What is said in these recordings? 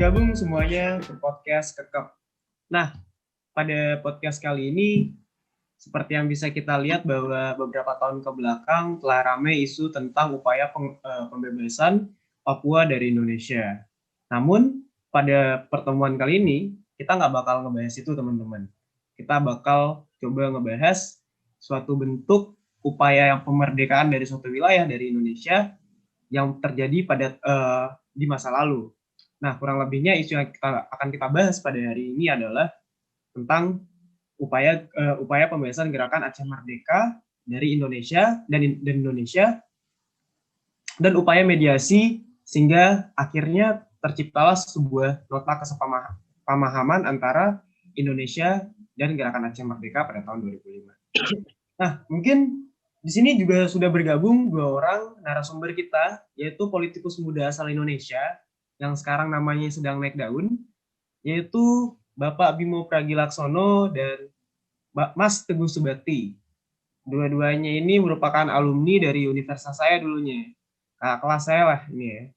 bergabung semuanya ke podcast Kekep. Nah, pada podcast kali ini, seperti yang bisa kita lihat bahwa beberapa tahun ke belakang telah ramai isu tentang upaya pembebasan Papua dari Indonesia. Namun, pada pertemuan kali ini, kita nggak bakal ngebahas itu, teman-teman. Kita bakal coba ngebahas suatu bentuk upaya yang pemerdekaan dari suatu wilayah dari Indonesia yang terjadi pada di masa lalu. Nah, kurang lebihnya isu yang akan kita bahas pada hari ini adalah tentang upaya pembebasan gerakan Aceh Merdeka dari Indonesia dan Indonesia dan upaya mediasi sehingga akhirnya terciptalah sebuah nota kesepamahaman antara Indonesia dan gerakan Aceh Merdeka pada tahun 2005. Nah, mungkin di sini juga sudah bergabung dua orang narasumber kita, yaitu politikus muda asal Indonesia yang sekarang namanya sedang naik daun, yaitu Bapak Bimo Pragilaksono dan Mas Teguh Subakti. Dua-duanya ini merupakan alumni dari universitas saya dulunya. Kakak kelas saya lah ini ya,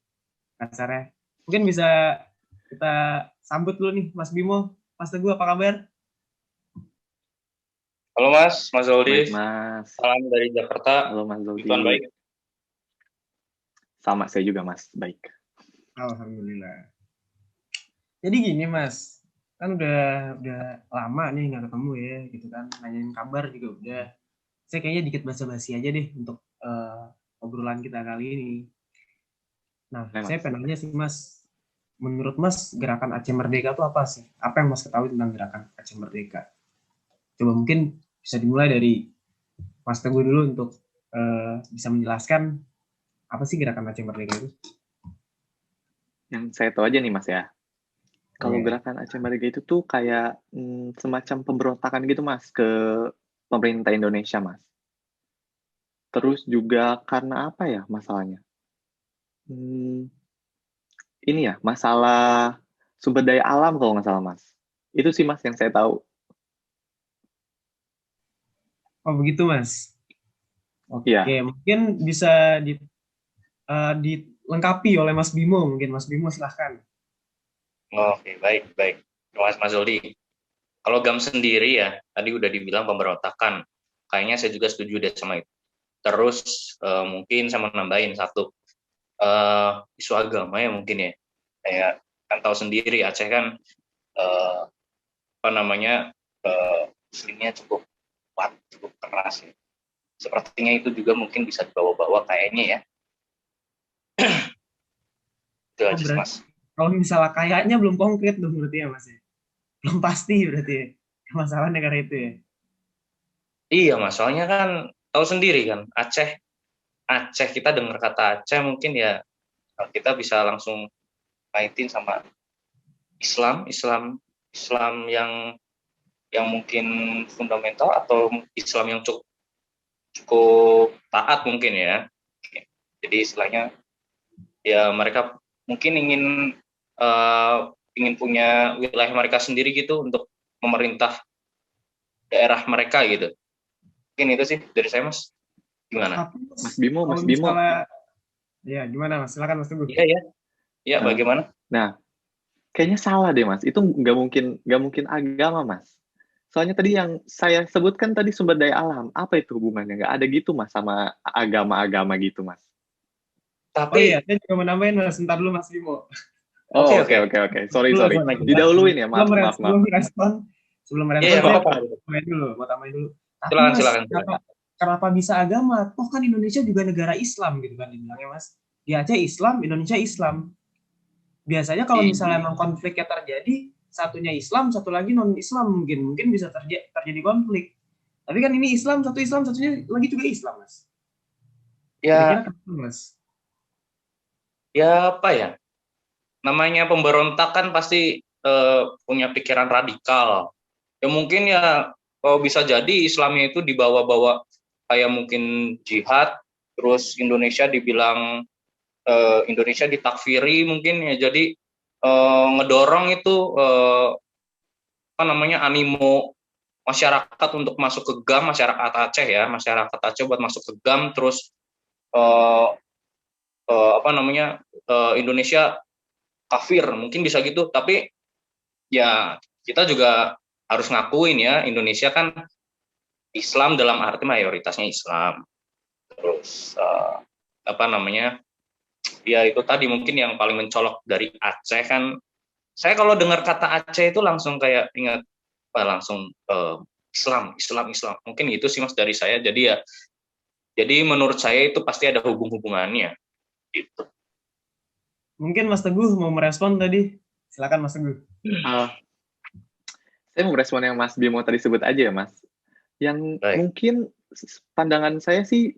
kasarnya. Mungkin bisa kita sambut dulu nih Mas Bimo. Mas Teguh, apa kabar? Halo Mas Zoldi. Baik, Mas. Salam dari Jakarta. Halo Mas Zoldi. Tuan baik. Sama, saya juga Mas, baik. Alhamdulillah. Jadi gini Mas, kan udah lama nih nggak ketemu ya, gitu kan, nanyain kabar juga udah. Saya kayaknya dikit basa-basi aja deh untuk obrolan kita kali ini. Nah, saya pengen nanya sih Mas, menurut Mas gerakan Aceh Merdeka itu apa sih? Apa yang Mas ketahui tentang gerakan Aceh Merdeka? Coba mungkin bisa dimulai dari Mas Teguh dulu untuk bisa menjelaskan apa sih gerakan Aceh Merdeka itu? Yang saya tahu aja nih Mas ya, kalau gerakan Aceh Merdeka itu tuh kayak semacam pemberontakan gitu Mas ke pemerintah Indonesia Mas. Terus juga karena apa ya masalahnya? Ini ya, masalah sumber daya alam kalau nggak salah Mas. Itu sih Mas yang saya tahu. Oh begitu Mas. Oke, ya. Mungkin bisa dilengkapi oleh Mas Bimo. Mungkin Mas Bimo silahkan. Oke, baik. Terima kasih Mas Zoldi. Kalau GAM sendiri ya, tadi udah dibilang pemberontakan. Kayaknya saya juga setuju deh sama itu. Terus mungkin saya mau nambahin satu. Isu agama ya mungkin ya. Kayak kan tahu sendiri Aceh kan Muslimnya cukup kuat, cukup keras ya. Sepertinya itu juga mungkin bisa dibawa-bawa kayaknya ya. Itu aja Mas. Kalau misalnya kayaknya belum konkret dong berarti ya Mas ya. Belum pasti berarti ya. Masalah negara itu ya. Iya Mas, soalnya kan tahu sendiri kan Aceh kita dengar kata Aceh mungkin ya kita bisa langsung kaitin sama Islam yang mungkin fundamental atau Islam yang cukup taat mungkin ya. Jadi istilahnya ya mereka mungkin ingin punya wilayah mereka sendiri gitu untuk memerintah daerah mereka gitu. Mungkin itu sih dari saya Mas. Gimana? Mas Bimo. Ya gimana Mas? Silakan Mas Teguh. Iya, bagaimana? Nah, kayaknya salah deh Mas. Itu nggak mungkin agama Mas. Soalnya tadi yang saya sebutkan tadi sumber daya alam. Apa itu hubungannya? Nggak ada gitu Mas sama agama-agama gitu Mas. Tapi saya juga menambahin Mas. Sebentar dulu Mas Bimo. Oke. Sorry. Didahuluin ya, maaf. Sebelum merespon, mau tambahin dulu. Tapi silakan. Kenapa bisa agama? Toh kan Indonesia juga negara Islam gitu kan dibilangnya Mas. Di Aceh Islam, Indonesia Islam. Biasanya kalau misalnya memang konfliknya terjadi, satunya Islam, satu lagi non-Islam mungkin bisa terjadi konflik. Tapi kan ini Islam, satunya lagi juga Islam Mas. Ya. Kira-kira kenapa Mas? Ya apa ya? Namanya pemberontakan pasti punya pikiran radikal. Ya mungkin ya bisa jadi Islamnya itu dibawa-bawa kayak mungkin jihad, terus Indonesia dibilang Indonesia ditakfiri mungkin ya, jadi ngedorong itu animo masyarakat untuk masuk ke GAM, masyarakat Aceh buat masuk ke GAM, terus Indonesia kafir, mungkin bisa gitu. Tapi ya kita juga harus ngakuin ya, Indonesia kan Islam dalam arti mayoritasnya Islam. Terus apa namanya, ya itu tadi mungkin yang paling mencolok dari Aceh kan. Saya kalau dengar kata Aceh itu langsung kayak ingat langsung Islam, Islam, Islam. Mungkin itu sih Mas dari saya. Jadi menurut saya itu pasti ada hubungannya gitu. Mungkin Mas Teguh mau merespon tadi. Silakan Mas Teguh. Saya mau merespon yang Mas Bimo tadi sebut aja ya, Mas. Yang Baik. mungkin pandangan saya sih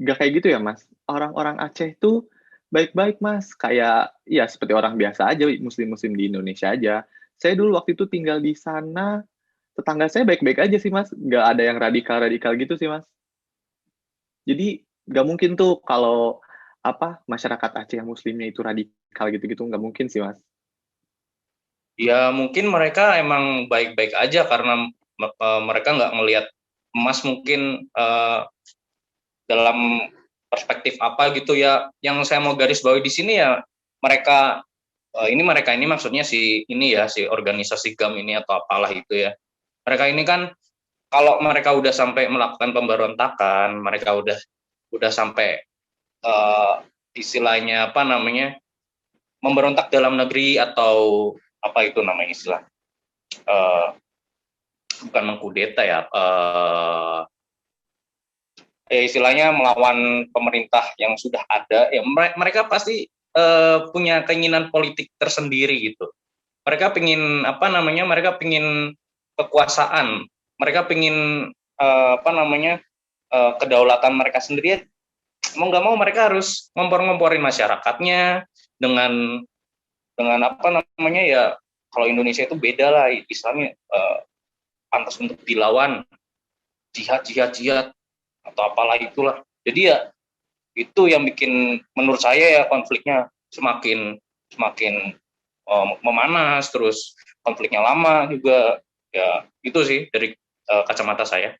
nggak kayak gitu ya, Mas. Orang-orang Aceh itu baik-baik, Mas. Kayak ya seperti orang biasa aja, muslim-muslim di Indonesia aja. Saya dulu waktu itu tinggal di sana, tetangga saya baik-baik aja sih, Mas. Nggak ada yang radikal-radikal gitu sih, Mas. Jadi nggak mungkin tuh kalau masyarakat Aceh yang muslimnya itu radikal gitu-gitu, nggak mungkin sih, Mas. Ya mungkin mereka emang baik-baik aja karena mereka nggak ngelihat emas mungkin dalam perspektif apa gitu ya. Yang saya mau garis bawahi di sini ya mereka ini maksudnya si organisasi GAM ini atau apalah itu ya. Mereka ini kan kalau mereka udah sampai melakukan pemberontakan, mereka udah sampai istilahnya apa namanya, memberontak dalam negeri atau apa itu namanya istilah, bukan mengkudeta ya, istilahnya melawan pemerintah yang sudah ada ya, mereka pasti punya keinginan politik tersendiri gitu. Mereka pingin mereka pingin kekuasaan, mereka pingin kedaulatan mereka sendiri. Mau nggak mau mereka harus ngompor-ngomporin masyarakatnya dengan ya, kalau Indonesia itu beda lah, Islamnya pantas untuk dilawan, jihad atau apalah itulah. Jadi ya itu yang bikin menurut saya ya konfliknya semakin memanas, terus konfliknya lama juga ya. Itu sih dari kacamata saya.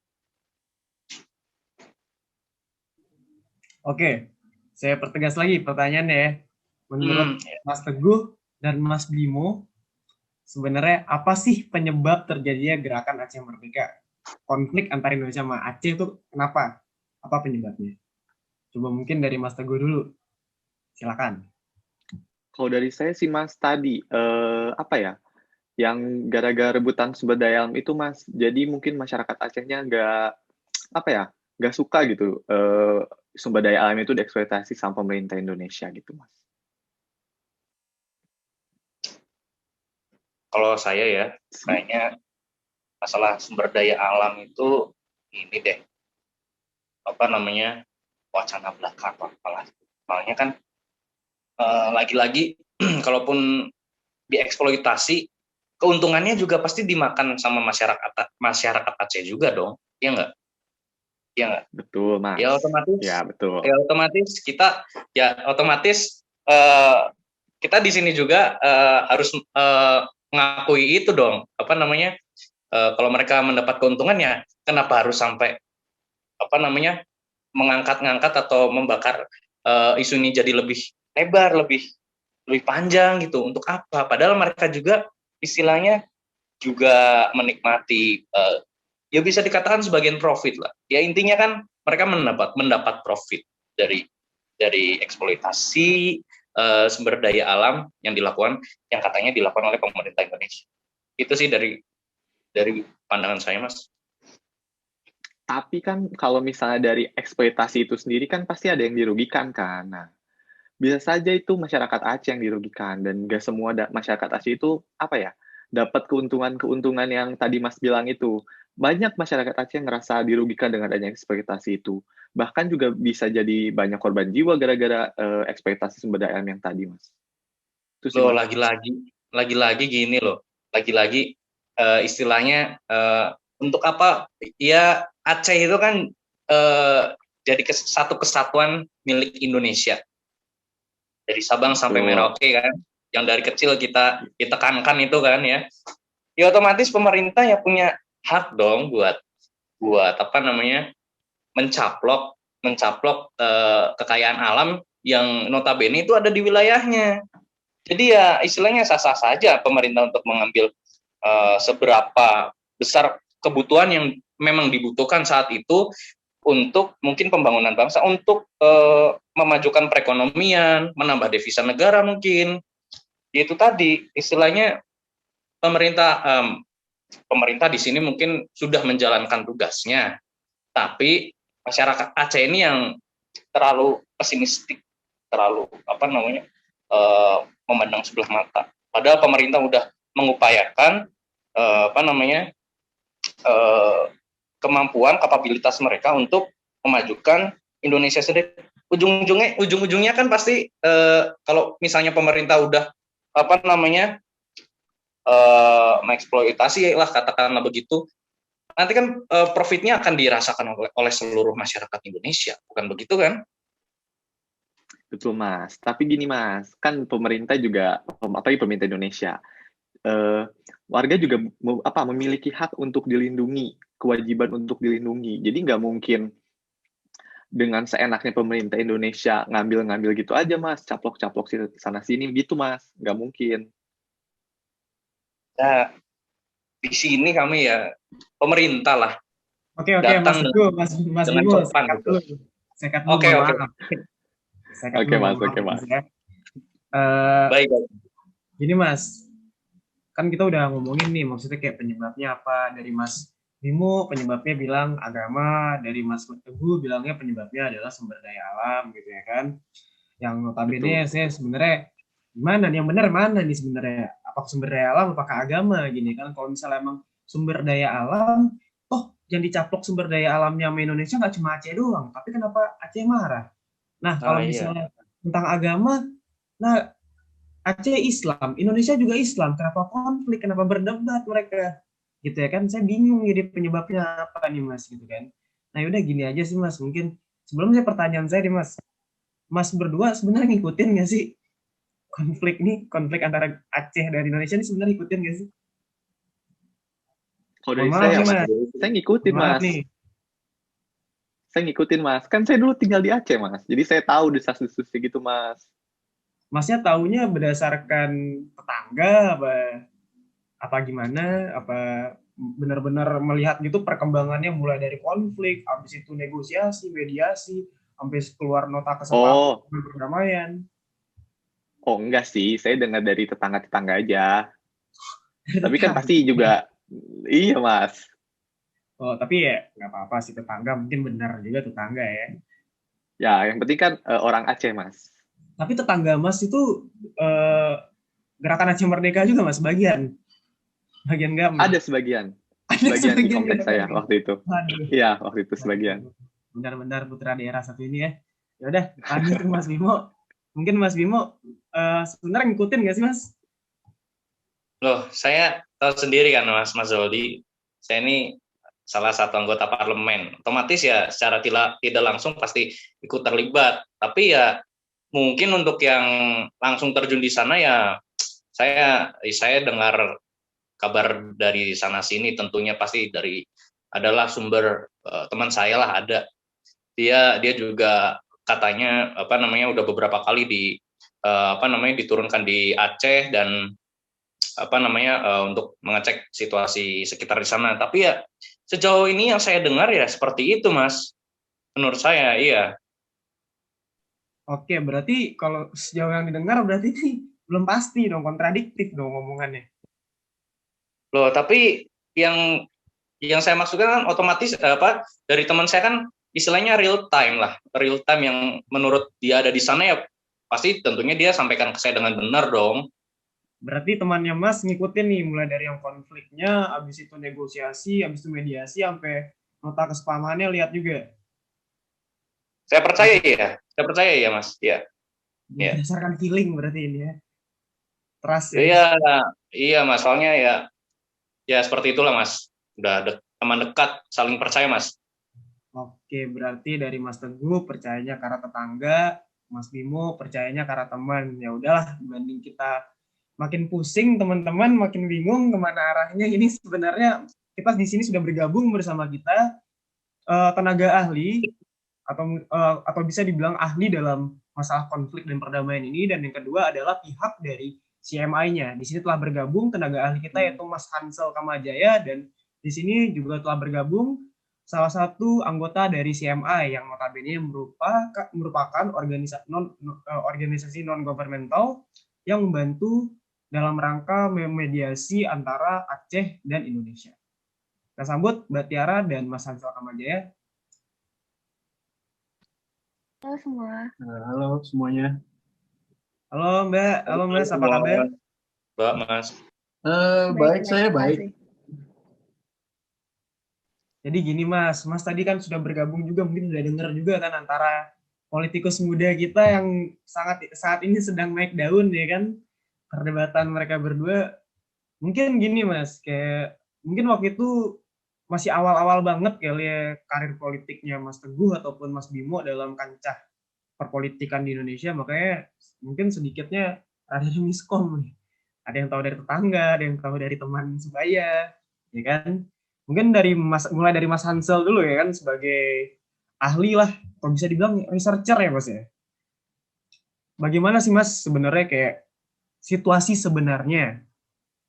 Oke, saya pertegas lagi pertanyaannya ya. Menurut Mas Teguh dan Mas Bimo, sebenarnya apa sih penyebab terjadinya gerakan Aceh Merdeka? Konflik antara Indonesia sama Aceh itu kenapa? Apa penyebabnya? Coba mungkin dari Mas Teguh dulu. Silakan. Kalau dari saya sih, Mas, tadi yang gara-gara rebutan sumber daya alam itu, Mas. Jadi mungkin masyarakat Acehnya nggak suka gitu sumber daya alam itu dieksploitasi sama pemerintah Indonesia gitu, Mas. Kalau saya ya, kayaknya masalah sumber daya alam itu ini deh, wacana belaka atau apalah. Soalnya kan lagi-lagi kalaupun dieksploitasi, keuntungannya juga pasti dimakan sama masyarakat Aceh juga dong, ya nggak? Ya nggak? Betul, Mas. Ya otomatis. Ya betul. Ya otomatis kita di sini juga harus mengakui itu dong. Kalau mereka mendapat keuntungannya, kenapa harus sampai mengangkat-ngangkat atau membakar isu ini jadi lebih lebar, lebih panjang gitu. Untuk apa? Padahal mereka juga istilahnya juga menikmati, ya bisa dikatakan sebagian profit lah. Ya intinya kan mereka mendapat profit dari eksploitasi sumber daya alam yang katanya dilakukan oleh pemerintah Indonesia. Itu sih dari pandangan saya, Mas. Tapi kan kalau misalnya dari eksploitasi itu sendiri kan pasti ada yang dirugikan kan. Nah, bisa saja itu masyarakat Aceh yang dirugikan dan nggak semua masyarakat Aceh itu dapat keuntungan yang tadi Mas bilang itu. Banyak masyarakat Aceh yang ngerasa dirugikan dengan adanya eksploitasi itu. Bahkan juga bisa jadi banyak korban jiwa gara-gara eksploitasi sumber daya alam yang tadi, Mas. Itu sih, Loh, Mas. lagi-lagi gini loh. Lagi-lagi istilahnya untuk apa? Ya Aceh itu kan jadi satu kesatuan milik Indonesia. Dari Sabang sampai Merauke kan. Yang dari kecil kita tekankan itu kan ya. Ya otomatis pemerintah ya punya hak dong buat mencaplok kekayaan alam yang notabene itu ada di wilayahnya. Jadi ya istilahnya sah-sah saja pemerintah untuk mengambil seberapa besar kebutuhan yang memang dibutuhkan saat itu untuk mungkin pembangunan bangsa, untuk memajukan perekonomian, menambah devisa negara mungkin. Itu tadi istilahnya pemerintah pemerintah di sini mungkin sudah menjalankan tugasnya, tapi masyarakat Aceh ini yang terlalu pesimistik, terlalu memandang sebelah mata. Padahal pemerintah udah mengupayakan kemampuan, kapabilitas mereka untuk memajukan Indonesia sendiri. Ujung-ujungnya kan pasti kalau misalnya pemerintah udah mengeksploitasi lah, katakanlah begitu, nanti kan profitnya akan dirasakan oleh seluruh masyarakat Indonesia, bukan begitu kan? Betul Mas. Tapi gini Mas, kan pemerintah juga, apalagi pemerintah Indonesia, warga juga memiliki hak untuk dilindungi, kewajiban untuk dilindungi. Jadi nggak mungkin dengan seenaknya pemerintah Indonesia ngambil-ngambil gitu aja Mas, caplok-caplok sana sini gitu Mas, nggak mungkin. Nah, di sini kami ya pemerintah lah. Oke, Mas Teguh, Mas Bimo, sekat dulu. Oke. Oke Mas. Ya. Baik. Gini Mas, kan kita udah ngomongin nih, maksudnya kayak penyebabnya apa, dari Mas Bimo penyebabnya bilang agama, dari Mas Teguh bilangnya penyebabnya adalah sumber daya alam gitu ya kan. Yang notabene saya sebenarnya gimana nih yang benar mana nih sebenarnya, apakah sumber daya alam apakah agama gini kan. Kalau misalnya emang sumber daya alam, yang dicaplok sumber daya alamnya sama Indonesia nggak cuma Aceh doang, tapi kenapa Aceh marah? Nah kalau misalnya tentang agama, nah Aceh Islam, Indonesia juga Islam, kenapa konflik, kenapa berdebat mereka gitu ya kan. Saya bingung jadi penyebabnya apa nih Mas gitu kan. Nah yaudah gini aja sih Mas, mungkin sebelum pertanyaan saya nih Mas berdua sebenarnya ngikutin nggak sih konflik antara Aceh dan Indonesia ini, sebenarnya ngikutin nggak sih? Kalau dari saya ngikutin Mas. Saya ngikutin Mas, kan saya dulu tinggal di Aceh Mas, jadi saya tahu desas-desusnya gitu Mas. Masnya taunya berdasarkan tetangga apa gimana? Apa benar-benar melihat gitu perkembangannya mulai dari konflik, habis itu negosiasi, mediasi, sampai keluar nota kesepakatan perdamaian? Oh enggak sih, saya dengar dari tetangga-tetangga aja. Tapi kan pasti juga, iya Mas. Oh tapi ya nggak apa-apa sih, tetangga mungkin benar juga tetangga ya. Ya yang penting kan orang Aceh Mas. Tapi tetangga Mas itu Gerakan Aceh Merdeka juga Mas, bagian nggak? Ada sebagian di kompleks saya waktu itu. Iya waktu itu sebagian. Benar-benar putra daerah satu ini ya. Ya udah lanjut Mas Bimo. Mungkin Mas Bimo sebenarnya ngikutin nggak sih Mas? Loh, saya tahu sendiri kan Mas Zoldi, saya ini salah satu anggota parlemen. Otomatis ya secara tidak langsung pasti ikut terlibat. Tapi ya mungkin untuk yang langsung terjun di sana ya saya dengar kabar dari sana sini, tentunya pasti adalah sumber teman saya lah, ada. Dia juga katanya udah beberapa kali diturunkan di Aceh dan untuk mengecek situasi sekitar di sana. Tapi ya sejauh ini yang saya dengar ya seperti itu Mas. Menurut saya iya. Oke, berarti kalau sejauh yang didengar berarti ini belum pasti dong, kontradiktif dong omongannya. Loh, tapi yang saya maksudkan kan otomatis dari teman saya kan istilahnya real time yang menurut dia ada di sana ya pasti tentunya dia sampaikan ke saya dengan benar dong. Berarti temannya Mas ngikutin nih mulai dari yang konfliknya, habis itu negosiasi, habis itu mediasi, sampai nota kesepakamannya lihat juga. Saya percaya ya Mas, ya. Berdasarkan feeling berarti ini ya. Trust ya. Iya Mas, soalnya ya seperti itulah Mas. Udah teman dekat, saling percaya Mas. Oke, berarti dari Mas Teguh percayanya karena tetangga, Mas Bimo percayanya karena teman. Ya udahlah, dibanding kita makin pusing teman-teman, makin bingung kemana arahnya. Ini sebenarnya kita di sini sudah bergabung bersama kita tenaga ahli atau bisa dibilang ahli dalam masalah konflik dan perdamaian ini, dan yang kedua adalah pihak dari CMI-nya. Di sini telah bergabung tenaga ahli kita yaitu Mas Hansel Kamajaya, dan di sini juga telah bergabung salah satu anggota dari CMI yang notabene merupakan organisasi non-governmental yang membantu dalam rangka memediasi antara Aceh dan Indonesia. Kita sambut Mbak Tiara dan Mas Hansel Kamajaya. Halo semua. Halo semuanya. Halo Mbak, halo Mas, apa kabar? Mbak, Mas. Baik, saya baik. Makasih. Jadi gini Mas tadi kan sudah bergabung juga, mungkin sudah dengar juga kan antara politikus muda kita yang saat ini sedang naik daun ya kan, perdebatan mereka berdua. Mungkin gini Mas, kayak mungkin waktu itu masih awal-awal banget kali ya karir politiknya Mas Teguh ataupun Mas Bimo dalam kancah perpolitikan di Indonesia, makanya mungkin sedikitnya ada miskom nih. Ada yang tahu dari tetangga, ada yang tahu dari teman sebaya, ya kan? Mungkin mulai dari Mas Hansel dulu ya kan, sebagai ahli lah, atau bisa dibilang researcher ya Mas ya. Bagaimana sih Mas sebenarnya kayak situasi sebenarnya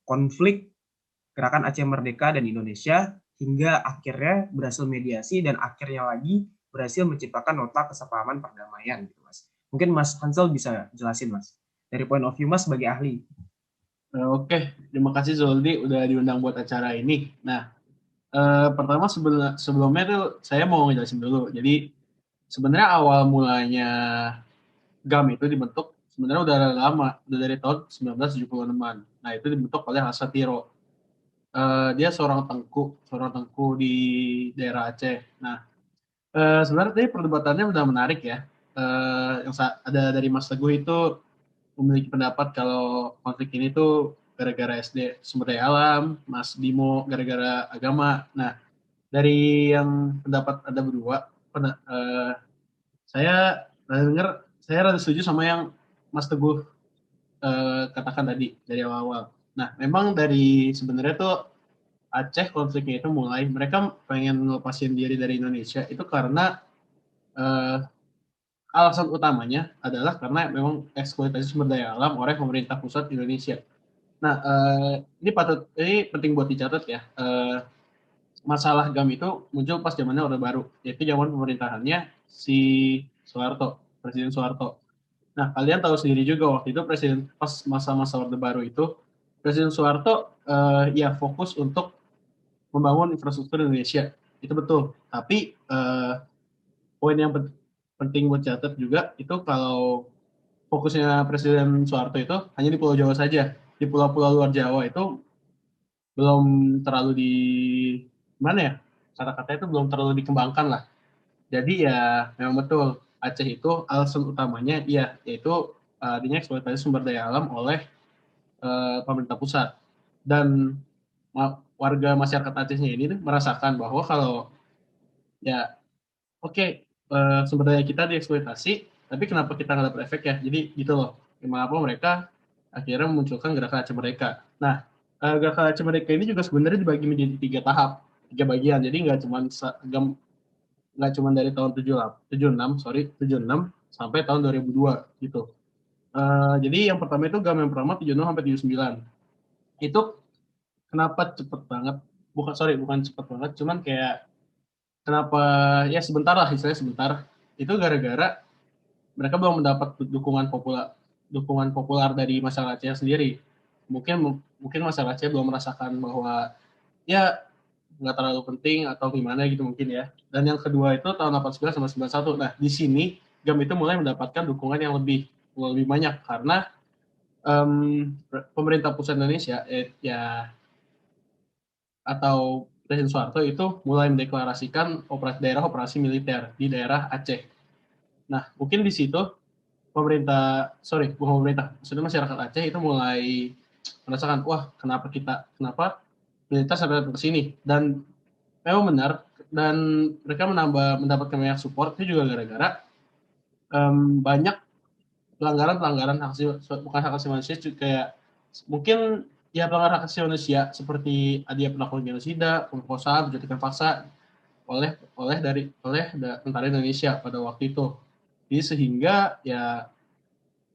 konflik gerakan Aceh Merdeka dan Indonesia hingga akhirnya berhasil mediasi dan akhirnya lagi berhasil menciptakan nota kesepahaman perdamaian gitu Mas. Mungkin Mas Hansel bisa jelasin Mas dari point of view Mas sebagai ahli. Oke, terima kasih Zoldi udah diundang buat acara ini. Nah, pertama sebelumnya tuh saya mau ngejelasin dulu. Jadi sebenarnya awal mulanya GAM itu dibentuk sebenarnya udah lama, udah dari tahun 1976-an. Nah, itu dibentuk oleh Hasan Tiro. Dia seorang tengku di daerah Aceh. Nah, sebenarnya tadi perdebatannya udah menarik ya. Yang ada dari Mas Teguh itu memiliki pendapat kalau konflik ini tuh gara-gara sumber daya alam, Mas Bimo gara-gara agama. Nah, dari yang pendapat ada berdua, saya rada setuju sama yang Mas Teguh katakan tadi dari awal-awal. Nah, memang dari sebenarnya tuh Aceh konfliknya itu mulai mereka pengen ngelepasin diri dari Indonesia itu karena alasan utamanya adalah karena memang eksploitasi sumber daya alam oleh pemerintah pusat Indonesia. Nah, ini penting buat dicatat ya. Masalah GAM itu muncul pas zamannya Orde Baru, yaitu zaman pemerintahannya si Soeharto, Presiden Soeharto. Nah, kalian tahu sendiri juga waktu itu pas masa-masa Orde Baru itu, Presiden Soeharto ya fokus untuk membangun infrastruktur Indonesia. Itu betul. Tapi poin yang penting buat catat juga itu kalau fokusnya Presiden Soeharto itu hanya di Pulau Jawa saja. Di pulau-pulau luar Jawa itu belum terlalu mana ya, kata-katanya itu belum terlalu dikembangkan lah. Jadi ya memang betul Aceh itu alasan utamanya yaitu adanya eksploitasi sumber daya alam oleh pemerintah pusat. Dan warga masyarakat Acehnya ini merasakan bahwa kalau ya oke, sumber daya kita dieksploitasi, tapi kenapa kita nggak dapat efek ya? Jadi gitu loh, kenapa mereka akhirnya memunculkan gerakan Aceh Merdeka. Nah, gerakan Aceh Merdeka ini juga sebenarnya dibagi menjadi 3 bagian. Jadi nggak cuma dari tahun 76 sampai tahun 2002 gitu. Jadi yang pertama itu GAM yang pertama 76 sampai 79. Itu kenapa cepet banget? Bukan cepet banget, cuman kayak kenapa ya sebentar lah, istilahnya sebentar. Itu gara-gara mereka belum mendapat dukungan populer dari masyarakat Aceh sendiri. Mungkin masyarakat Aceh belum merasakan bahwa ya nggak terlalu penting atau gimana gitu mungkin ya. Dan yang kedua itu tahun 89 sama 91. Nah, di sini GAM itu mulai mendapatkan dukungan yang lebih banyak karena pemerintah pusat Indonesia atau Presiden Soeharto itu mulai mendeklarasikan daerah operasi militer di daerah Aceh. Nah, mungkin di situ maksudnya masyarakat Aceh itu mulai merasakan, wah kenapa militer sampai datang ke sini, dan memang benar, dan mereka mendapatkan banyak support itu juga gara-gara banyak pelanggaran bukan hak asasi manusia, kayak mungkin ya pelanggaran hak asasi manusia seperti dia perlakuan genosida, pemerkosaan, penculikan paksa oleh tentara Indonesia pada waktu itu Jadi sehingga ya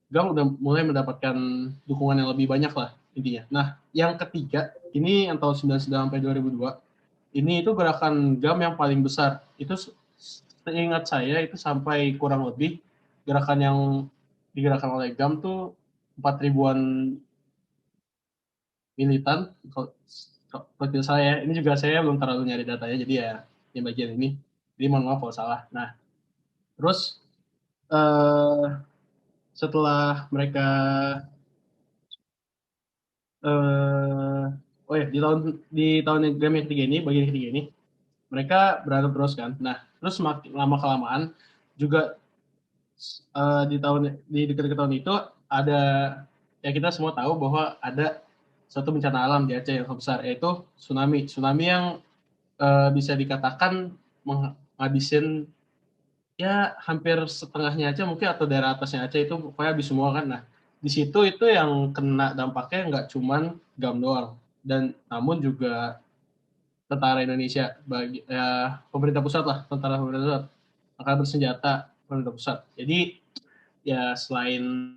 GAM udah mulai mendapatkan dukungan yang lebih banyak lah intinya. Nah, yang ketiga, ini yang tahun 99 sampai 2002, ini itu gerakan GAM yang paling besar. Itu seingat saya itu sampai kurang lebih gerakan yang digerakkan oleh GAM tuh 4 ribuan militan. Kalau saya, ini juga saya belum terlalu nyari datanya, jadi ya yang bagian ini. Jadi mohon maaf kalau salah. Nah, terus setelah mereka oh ya di tahun game yang ketiga ini, bagian ketiga ini, mereka berantem terus kan. Nah, terus semakin lama kelamaan juga di dekat-dekat tahun itu ada, ya kita semua tahu bahwa ada suatu bencana alam di Aceh yang besar, yaitu tsunami. Tsunami yang bisa dikatakan menghabisin ya hampir setengahnya Aceh mungkin, atau daerah atasnya Aceh itu pokoknya habis semua kan. Nah, di situ itu yang kena dampaknya nggak cuman GAM doang, dan namun juga tentara Indonesia, pemerintah pusat lah, tentara pemerintah pusat, angkatan bersenjata pemerintah pusat. Jadi ya selain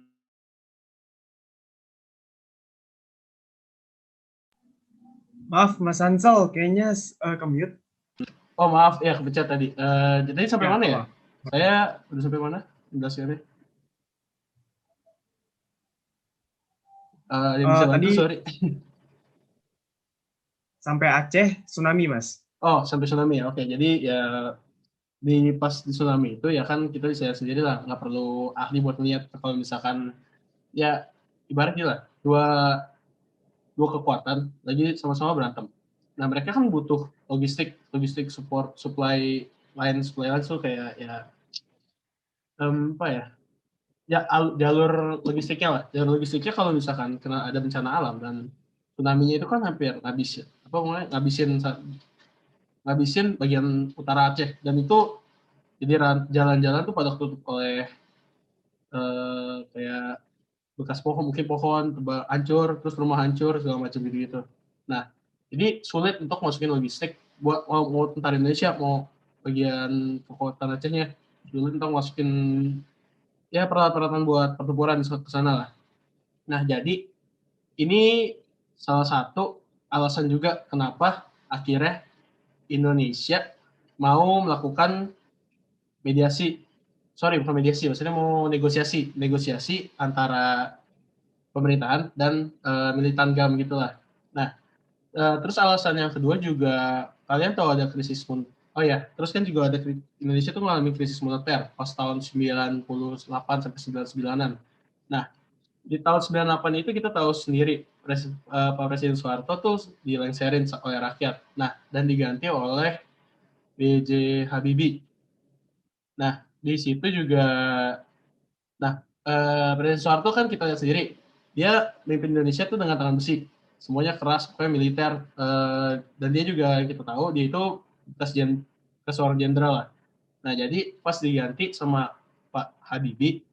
Maaf Mas Ansel, kayaknya ke-mute. oh maaf ya kepencet tadi. Jadi sampai Ya, mana ya? apa? Saya udah sampai mana? Jelaskannya. Yang bisa bantu, Tadi sorry. sampai Aceh tsunami, Mas. Oh, sampai tsunami ya. Oke, jadi ya pas di tsunami itu ya kan kita bisa sendiri lah, nggak perlu ahli buat lihat kalau misalkan ya ibaratnya lah dua kekuatan lagi sama-sama berantem. Nah, mereka kan butuh logistik support supply line tuh kayak ya apa ya? Ya jalur logistiknya lah. Jalur logistiknya kalau misalkan kena ada bencana alam dan tsunami-nya itu kan hampir ngabisin bagian utara Aceh, dan itu jadi jalan-jalan tuh pada tutup oleh kayak bekas pohon, mungkin pohon hancur, terus rumah hancur segala macam gitu. Nah, jadi sulit untuk masukin logistik buat mau tentara Indonesia, mau bagian kekuatan Acehnya, sulit untuk masukin ya peralatan buat pertempuran ke sana lah. Nah, jadi ini salah satu alasan juga kenapa akhirnya Indonesia mau melakukan bukan mediasi, maksudnya mau negosiasi antara pemerintahan dan militan GAM gitulah. Nah, terus alasan yang kedua juga kalian tahu ada oh ya, terus kan juga ada Indonesia tuh mengalami krisis moneter pas tahun 98 sampai 99-an. Nah, di tahun 98 itu kita tahu sendiri Pak Presiden Soeharto tuh dilengserin oleh rakyat. Nah, dan diganti oleh B.J. Habibie. Nah, di situ juga Presiden Soeharto kan kita lihat sendiri, dia memimpin Indonesia tuh dengan tangan besi, semuanya keras, pokoknya militer, dan dia juga kita tahu dia itu seorang jenderal lah. Nah, jadi pas diganti sama Pak Habibie,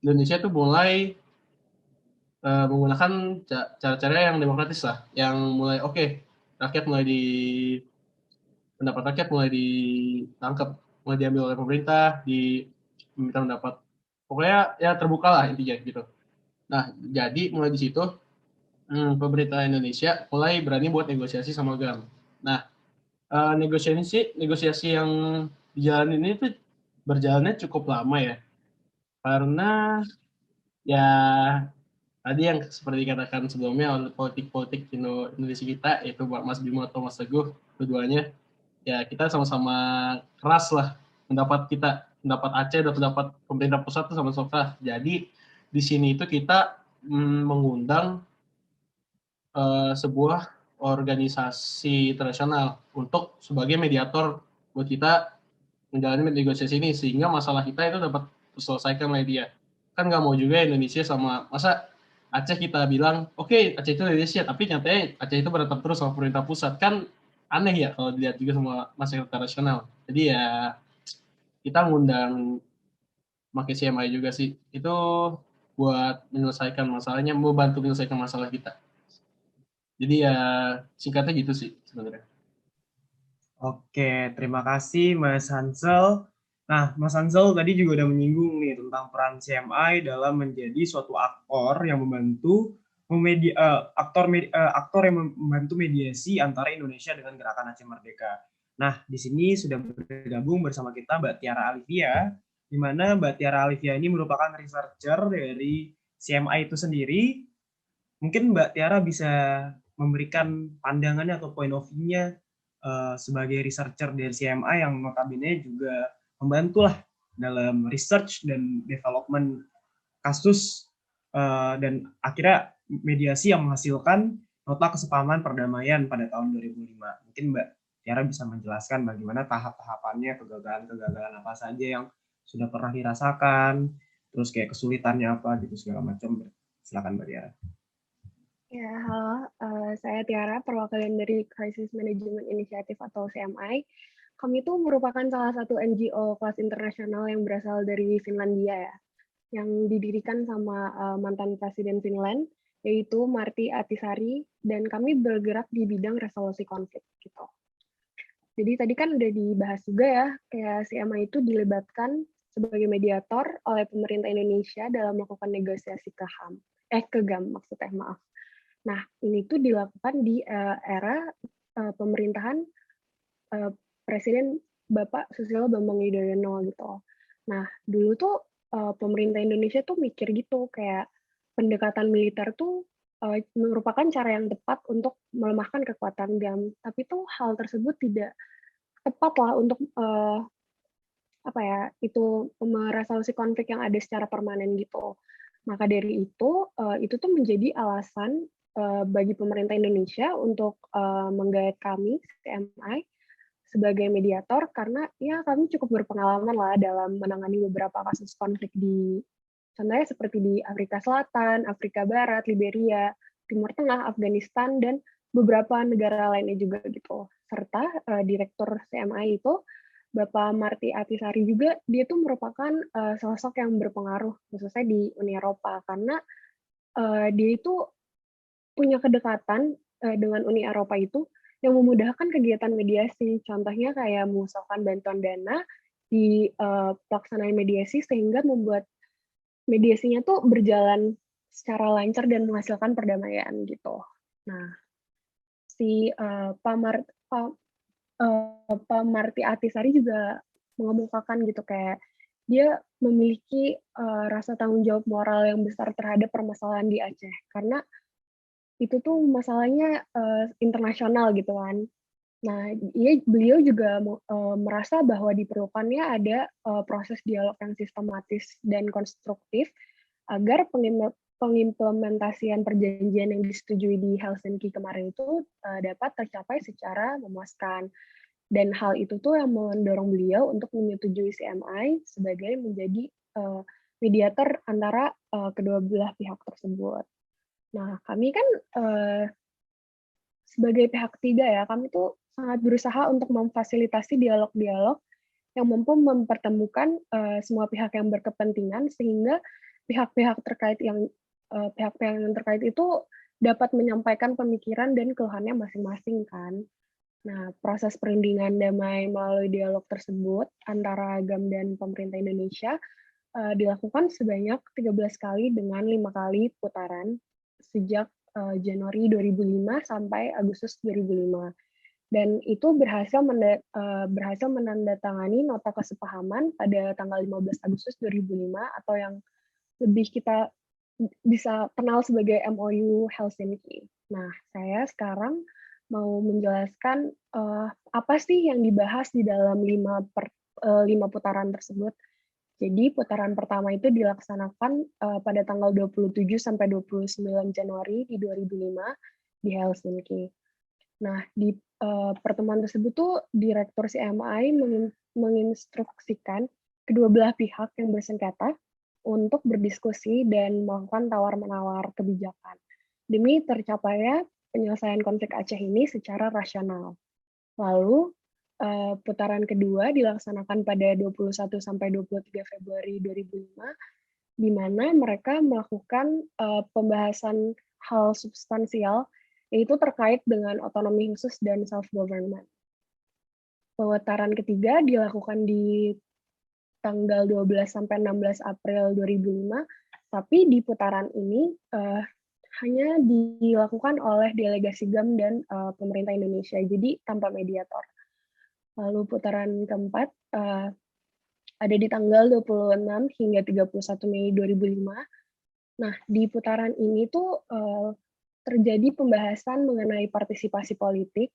Indonesia tuh mulai menggunakan cara-cara yang demokratis lah, yang mulai rakyat mulai pendapat rakyat mulai ditangkap, mulai diambil oleh pemerintah, diminta pendapat, pokoknya ya terbuka lah intinya gitu. Nah, jadi mulai di situ pemerintah Indonesia mulai berani buat negosiasi sama GAM. Nah, negosiasi yang dijalanin ini tuh berjalannya cukup lama ya, karena ya tadi yang seperti dikatakan sebelumnya oleh politik-politik Indonesia kita, yaitu Mas Bimo atau Mas Teguh, keduanya, ya kita sama-sama keras lah pendapat Aceh dan pendapat pemerintah pusat itu sama-sama keras. Jadi di sini itu kita mengundang sebuah organisasi internasional untuk sebagai mediator buat kita menjalani negosiasi ini, sehingga masalah kita itu dapat terselesaikan oleh dia. Kan nggak mau juga Indonesia sama masa Aceh kita bilang oke, Aceh itu Indonesia, tapi nyatanya Aceh itu berantem terus sama pemerintah pusat, kan aneh ya kalau dilihat juga sama masyarakat internasional. Jadi ya kita ngundang pakai CMI juga sih, itu buat menyelesaikan masalahnya, membantu menyelesaikan masalah kita. Jadi ya singkatnya gitu sih sebenarnya. Oke, terima kasih Mas Hansel. Nah, Mas Ansel tadi juga udah menyinggung nih tentang peran CMI dalam menjadi suatu aktor yang membantu aktor yang membantu mediasi antara Indonesia dengan Gerakan Aceh Merdeka. Nah, di sini sudah bergabung bersama kita Mbak Tiara Alivia, di mana Mbak Tiara Alivia ini merupakan researcher dari CMI itu sendiri. Mungkin Mbak Tiara bisa memberikan pandangannya atau point of view-nya sebagai researcher dari CMI yang notabene juga membantu lah dalam research dan development kasus dan akhirnya mediasi yang menghasilkan nota kesepahaman perdamaian pada tahun 2005. Mungkin Mbak Tiara bisa menjelaskan bagaimana tahap-tahapannya, kegagalan-kegagalan apa saja yang sudah pernah dirasakan, terus kayak kesulitannya apa gitu segala macam. Silakan Mbak Tiara. Ya, halo. Saya Tiara, perwakilan dari Crisis Management Initiative atau CMI. Kami itu merupakan salah satu NGO kelas internasional yang berasal dari Finlandia ya, yang didirikan sama mantan Presiden Finland, yaitu Martti Ahtisaari, dan kami bergerak di bidang resolusi konflik gitu. Jadi tadi kan udah dibahas juga ya, kayak CMI itu dilibatkan sebagai mediator oleh pemerintah Indonesia dalam melakukan negosiasi ke GAM maksudnya, maaf. Nah, ini tuh dilakukan di era pemerintahan Presiden Bapak Susilo Bambang Yudhoyono gitu. Nah, dulu tuh pemerintah Indonesia tuh mikir gitu, kayak pendekatan militer tuh merupakan cara yang tepat untuk melemahkan kekuatan GAM. Tapi tuh hal tersebut tidak tepat lah untuk apa ya, itu meresolusi konflik yang ada secara permanen gitu. Maka dari itu tuh menjadi alasan bagi pemerintah Indonesia untuk menggait kami CMI sebagai mediator karena ya kami cukup berpengalaman lah dalam menangani beberapa kasus konflik di contohnya seperti di Afrika Selatan, Afrika Barat, Liberia, Timur Tengah, Afghanistan dan beberapa negara lainnya juga gitu. Serta direktur CMI itu Bapak Martti Ahtisaari juga dia tuh merupakan sosok yang berpengaruh khususnya di Uni Eropa karena dia itu punya kedekatan dengan Uni Eropa itu yang memudahkan kegiatan mediasi. Contohnya kayak mengusulkan bantuan dana di pelaksanaan mediasi sehingga membuat mediasinya tuh berjalan secara lancar dan menghasilkan perdamaian gitu. Nah, si Pak Martti Ahtisaari juga mengemukakan gitu kayak dia memiliki rasa tanggung jawab moral yang besar terhadap permasalahan di Aceh karena itu tuh masalahnya internasional gitu kan. Nah, beliau juga merasa bahwa diperlukannya ada proses dialog yang sistematis dan konstruktif agar pengimplementasian perjanjian yang disetujui di Helsinki kemarin itu dapat tercapai secara memuaskan. Dan hal itu tuh yang mendorong beliau untuk menyetujui CMI sebagai menjadi mediator antara kedua belah pihak tersebut. Nah, kami kan sebagai pihak ketiga ya, kami tuh sangat berusaha untuk memfasilitasi dialog-dialog yang mampu mempertemukan semua pihak yang berkepentingan sehingga pihak-pihak terkait yang terkait itu dapat menyampaikan pemikiran dan keluhannya masing-masing kan. Nah, proses perundingan damai melalui dialog tersebut antara GAM dan pemerintah Indonesia dilakukan sebanyak 13 kali dengan 5 kali putaran sejak Januari 2005 sampai Agustus 2005. Dan itu berhasil menandatangani nota kesepahaman pada tanggal 15 Agustus 2005 atau yang lebih kita bisa kenal sebagai MOU Helsinki. Nah, saya sekarang mau menjelaskan apa sih yang dibahas di dalam 5 putaran tersebut. Jadi putaran pertama itu dilaksanakan pada tanggal 27 sampai 29 Januari di 2005 di Helsinki. Nah, di pertemuan tersebut tuh Direktur CMI menginstruksikan kedua belah pihak yang bersengketa untuk berdiskusi dan melakukan tawar-menawar kebijakan demi tercapainya penyelesaian konflik Aceh ini secara rasional. Lalu putaran kedua dilaksanakan pada 21 sampai 23 Februari 2005 di mana mereka melakukan pembahasan hal substansial yaitu terkait dengan otonomi khusus dan self government. Putaran ketiga dilakukan di tanggal 12 sampai 16 April 2005, tapi di putaran ini hanya dilakukan oleh delegasi GAM dan pemerintah Indonesia, jadi tanpa mediator. Lalu putaran keempat ada di tanggal 26 hingga 31 Mei 2005. Nah, di putaran ini tuh terjadi pembahasan mengenai partisipasi politik,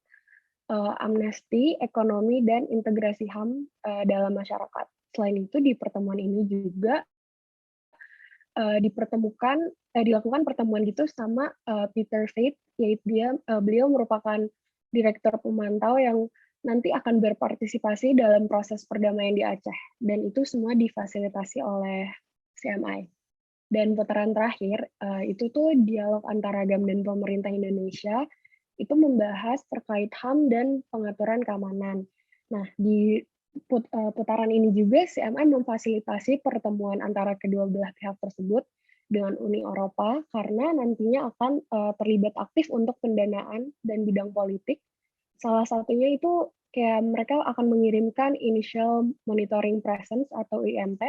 amnesti, ekonomi, dan integrasi HAM dalam masyarakat. Selain itu, di pertemuan ini juga dilakukan pertemuan gitu sama Peter Faith, yaitu beliau merupakan direktur pemantau yang nanti akan berpartisipasi dalam proses perdamaian di Aceh, dan itu semua difasilitasi oleh CMI. Dan putaran terakhir itu tuh dialog antara GAM dan pemerintah Indonesia itu membahas terkait HAM dan pengaturan keamanan. Nah, di putaran ini juga CMI memfasilitasi pertemuan antara kedua belah pihak tersebut dengan Uni Eropa karena nantinya akan terlibat aktif untuk pendanaan dan bidang politik. Salah satunya itu kayak mereka akan mengirimkan Initial Monitoring Presence atau IMP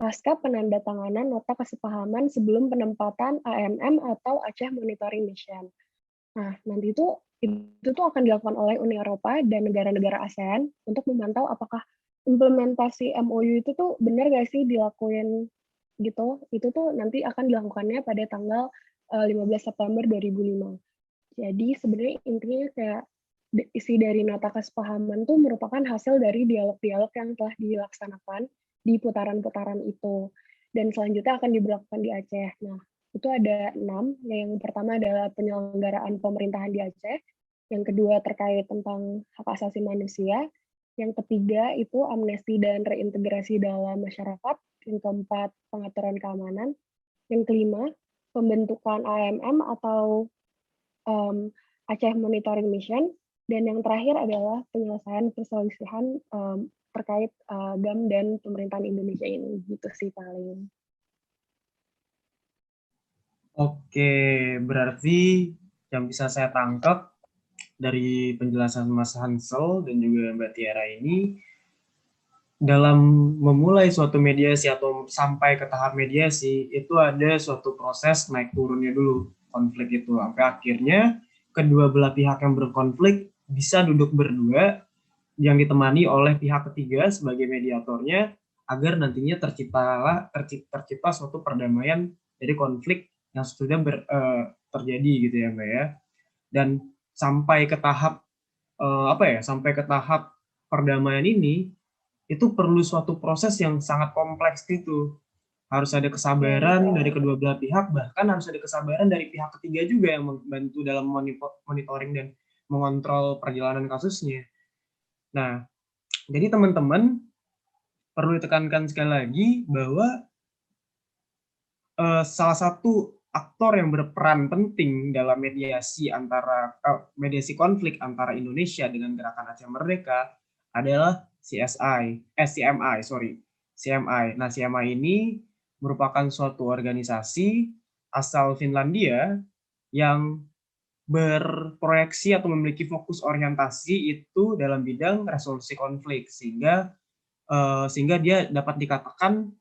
pasca penandatanganan nota kesepahaman sebelum penempatan AMM atau Aceh Monitoring Mission. Nah, nanti itu tuh akan dilakukan oleh Uni Eropa dan negara-negara ASEAN untuk memantau apakah implementasi MOU itu tuh benar nggak sih dilakuin gitu. Itu tuh nanti akan dilakukannya pada tanggal 15 September 2005. Jadi sebenarnya intinya kayak isi dari nota kesepahaman tuh merupakan hasil dari dialog-dialog yang telah dilaksanakan di putaran-putaran itu. Dan selanjutnya akan diberlakukan di Aceh. Nah, itu ada 6. Yang pertama adalah penyelenggaraan pemerintahan di Aceh. Yang kedua terkait tentang hak asasi manusia. Yang ketiga itu amnesti dan reintegrasi dalam masyarakat. Yang keempat pengaturan keamanan. Yang kelima pembentukan AMM atau Aceh Monitoring Mission. Dan yang terakhir adalah penyelesaian perselisihan terkait GAM dan pemerintahan Indonesia ini. Gitu sih paling. Oke, berarti yang bisa saya tangkap dari penjelasan Mas Hansel dan juga Mbak Tiara ini, dalam memulai suatu mediasi atau sampai ke tahap mediasi, itu ada suatu proses naik turunnya dulu konflik itu. Sampai akhirnya kedua belah pihak yang berkonflik bisa duduk berdua yang ditemani oleh pihak ketiga sebagai mediatornya agar nantinya tercipta suatu perdamaian dari konflik yang sudah terjadi gitu ya Mbak ya. Dan sampai ke tahap sampai ke tahap perdamaian ini itu perlu suatu proses yang sangat kompleks gitu. Harus ada kesabaran dari kedua belah pihak, bahkan harus ada kesabaran dari pihak ketiga juga yang membantu dalam monitoring dan mengontrol perjalanan kasusnya. Nah, jadi teman-teman perlu ditekankan sekali lagi bahwa salah satu aktor yang berperan penting dalam mediasi konflik antara Indonesia dengan Gerakan Aceh Merdeka adalah CMI. Nah, CMI ini merupakan suatu organisasi asal Finlandia yang berproyeksi atau memiliki fokus orientasi itu dalam bidang resolusi konflik, sehingga dia dapat dikatakan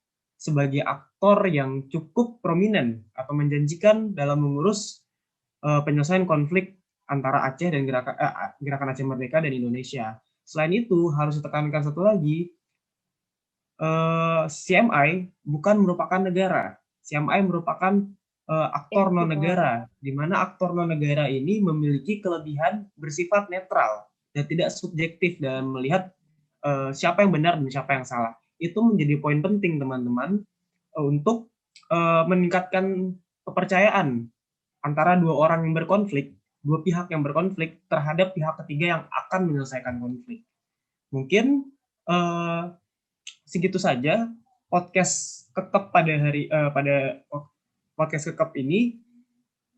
sebagai aktor yang cukup prominent atau menjanjikan dalam mengurus penyelesaian konflik antara Aceh dan Gerakan Aceh Merdeka dan Indonesia. Selain itu, harus ditekankan satu lagi, CMI bukan merupakan negara. CMI merupakan aktor non-negara, di mana aktor non-negara ini memiliki kelebihan bersifat netral dan tidak subjektif dalam melihat siapa yang benar dan siapa yang salah. Itu menjadi poin penting teman-teman untuk meningkatkan kepercayaan antara dua pihak yang berkonflik terhadap pihak ketiga yang akan menyelesaikan konflik. Mungkin segitu saja podcast Kekep pada podcast Kekep ini.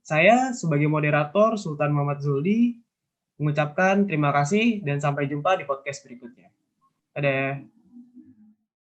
Saya sebagai moderator Sultan Muhammad Zuldi mengucapkan terima kasih dan sampai jumpa di podcast berikutnya. Dadah.